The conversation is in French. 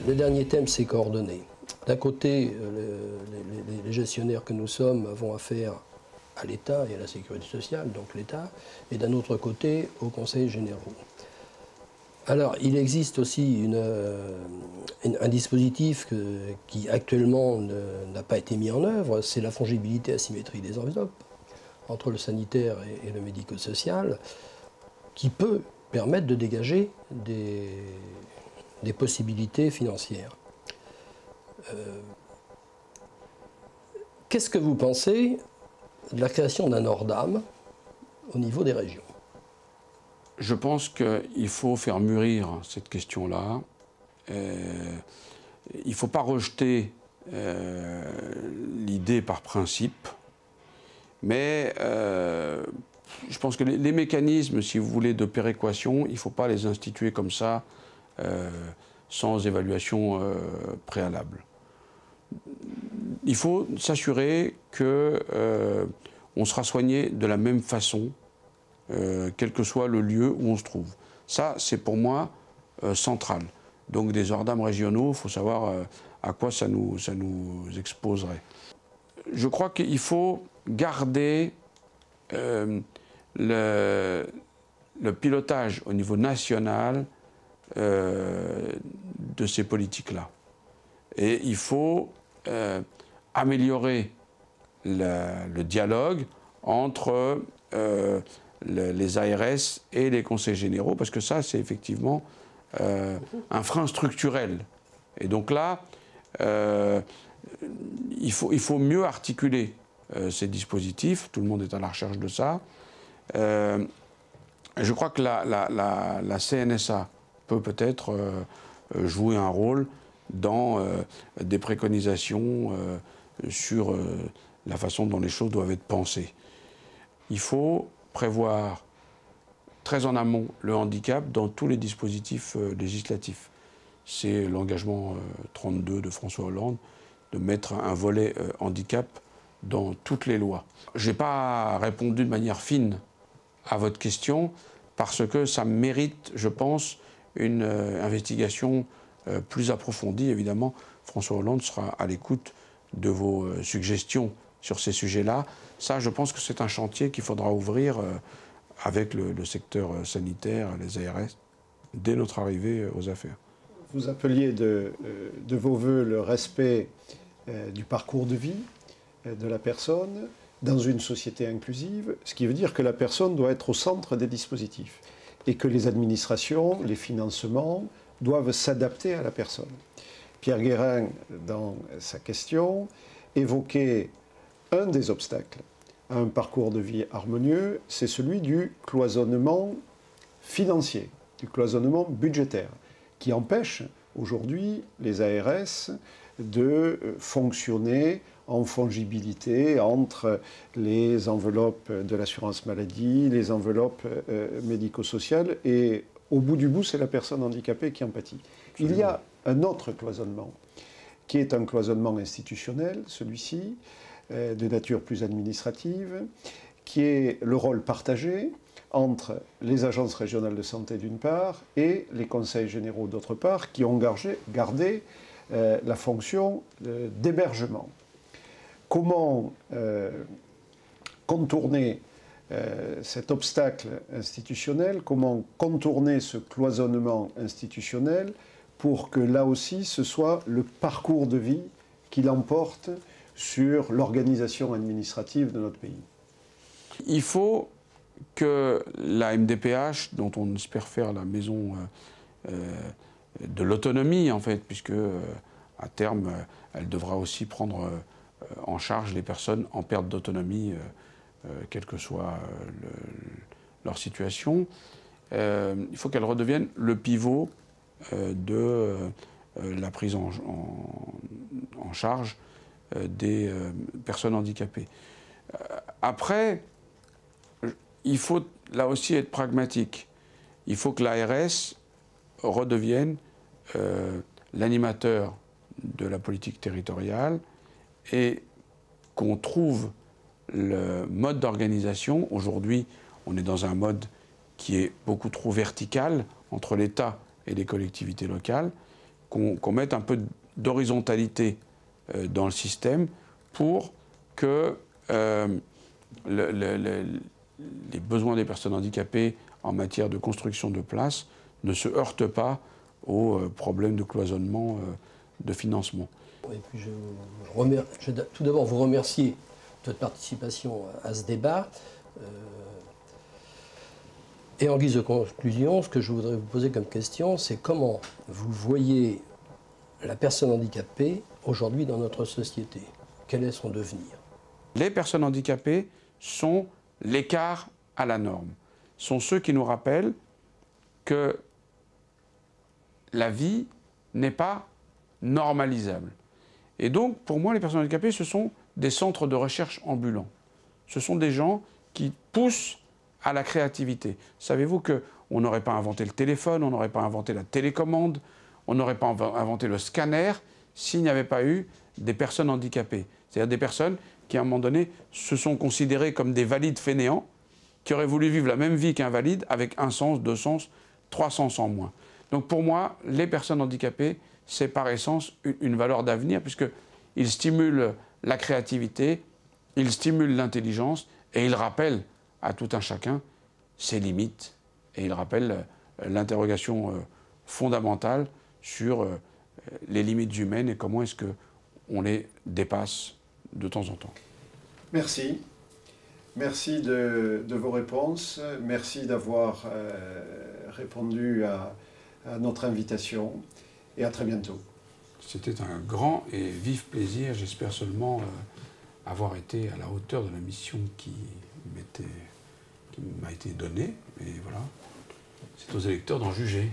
Le dernier thème, c'est coordonner. D'un côté, les gestionnaires que nous sommes avons affaire à l'État et à la sécurité sociale, donc l'État, et d'un autre côté, aux conseils généraux. Alors, il existe aussi un dispositif qui actuellement n'a pas été mis en œuvre, c'est la fongibilité asymétrique des enveloppes entre le sanitaire et le médico-social, qui peut permettre de dégager des possibilités financières. Qu'est-ce que vous pensez de la création d'un ORDAM au niveau des régions? Je pense qu'il faut faire mûrir cette question-là. Il ne faut pas rejeter l'idée par principe, mais je pense que les mécanismes, si vous voulez, de péréquation, il ne faut pas les instituer comme ça, sans évaluation préalable. Il faut s'assurer qu'on sera soigné de la même façon, quel que soit le lieu où on se trouve. Ça, c'est pour moi central. Donc des ORDAM régionaux, il faut savoir à quoi ça nous exposerait. Je crois qu'il faut garder le pilotage au niveau national de ces politiques-là. Et il faut améliorer le dialogue entre les ARS et les conseils généraux, parce que ça, c'est effectivement un frein structurel. Et donc là, il faut mieux articuler ces dispositifs. Tout le monde est à la recherche de ça. Je crois que la CNSA peut peut-être jouer un rôle dans des préconisations sur la façon dont les choses doivent être pensées. Il faut prévoir très en amont le handicap dans tous les dispositifs législatifs. C'est l'engagement 32 de François Hollande de mettre un volet handicap dans toutes les lois. Je n'ai pas répondu de manière fine à votre question parce que ça mérite, je pense, une investigation plus approfondie. Évidemment, François Hollande sera à l'écoute de vos suggestions sur ces sujets-là. Ça, je pense que c'est un chantier qu'il faudra ouvrir avec le secteur sanitaire, les ARS, dès notre arrivée aux affaires. Vous appeliez de vos voeux le respect du parcours de vie de la personne dans une société inclusive, ce qui veut dire que la personne doit être au centre des dispositifs et que les administrations, les financements doivent s'adapter à la personne. Pierre Guérin, dans sa question, évoquait un des obstacles à un parcours de vie harmonieux, c'est celui du cloisonnement financier, du cloisonnement budgétaire, qui empêche aujourd'hui les ARS de fonctionner en fongibilité entre les enveloppes de l'assurance maladie, les enveloppes médico-sociales, et au bout du bout, c'est la personne handicapée qui en pâtit. Il y a un autre cloisonnement, qui est un cloisonnement institutionnel, celui-ci, de nature plus administrative, qui est le rôle partagé entre les agences régionales de santé d'une part et les conseils généraux d'autre part, qui ont gardé la fonction d'hébergement. Comment contourner cet obstacle institutionnel, comment contourner ce cloisonnement institutionnel pour que là aussi ce soit le parcours de vie qui l'emporte sur l'organisation administrative de notre pays? Il faut que la MDPH, dont on espère faire la maison de l'autonomie en fait, puisque à terme elle devra aussi prendre en charge les personnes en perte d'autonomie, quelle que soit leur situation, il faut qu'elle redevienne le pivot de la prise en charge des personnes handicapées. Après, il faut là aussi être pragmatique. Il faut que l'ARS redevienne l'animateur de la politique territoriale et qu'on trouve le mode d'organisation. Aujourd'hui, on est dans un mode qui est beaucoup trop vertical entre l'État et les collectivités locales, qu'on mette un peu d'horizontalité dans le système pour que les besoins des personnes handicapées en matière de construction de places ne se heurtent pas aux problèmes de cloisonnement, de financement. Et puis je vais tout d'abord vous remercier de votre participation à ce débat. Et en guise de conclusion, ce que je voudrais vous poser comme question, c'est comment vous voyez la personne handicapée aujourd'hui dans notre société? Quel est son devenir? Les personnes handicapées sont l'écart à la norme, sont ceux qui nous rappellent que la vie n'est pas normalisable. Et donc, pour moi, les personnes handicapées, ce sont des centres de recherche ambulants. Ce sont des gens qui poussent à la créativité. Savez-vous qu'on n'aurait pas inventé le téléphone, on n'aurait pas inventé la télécommande, on n'aurait pas inventé le scanner s'il n'y avait pas eu des personnes handicapées. C'est-à-dire des personnes qui, à un moment donné, se sont considérées comme des valides fainéants, qui auraient voulu vivre la même vie qu'un valide, avec un sens, deux sens, trois sens en moins. Donc pour moi, les personnes handicapées, c'est par essence une valeur d'avenir, puisqu'ils stimulent la créativité, ils stimulent l'intelligence, et ils rappellent à tout un chacun ses limites, et ils rappellent l'interrogation fondamentale sur les limites humaines et comment est-ce qu'on les dépasse de temps en temps. Merci. Merci de vos réponses. Merci d'avoir répondu à notre invitation. Et à très bientôt. C'était un grand et vif plaisir. J'espère seulement avoir été à la hauteur de la mission qui m'a été donnée. Et voilà, c'est aux électeurs d'en juger.